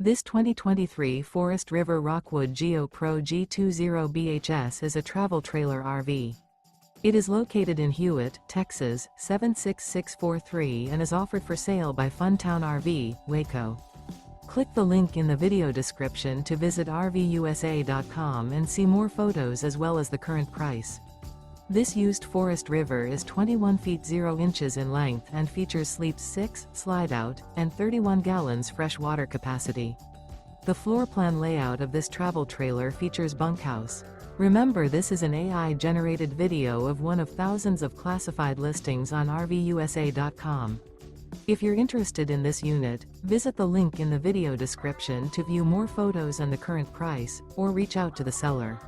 This 2023 Forest River Rockwood Geo Pro G20 BHS is a travel trailer RV. It is located in Hewitt, Texas, 76643 and is offered for sale by Funtown RV, Waco. Click the link in the video description to visit RVUSA.com and see more photos as well as the current price. This used Forest River is 21 feet 0 inches in length and features sleeps 6, Slideout, and 31 gallons fresh water capacity. The floor plan layout of this travel trailer features bunkhouse. Remember, this is an AI-generated video of one of thousands of classified listings on RVUSA.com. If you're interested in this unit, visit the link in the video description to view more photos and the current price, or reach out to the seller.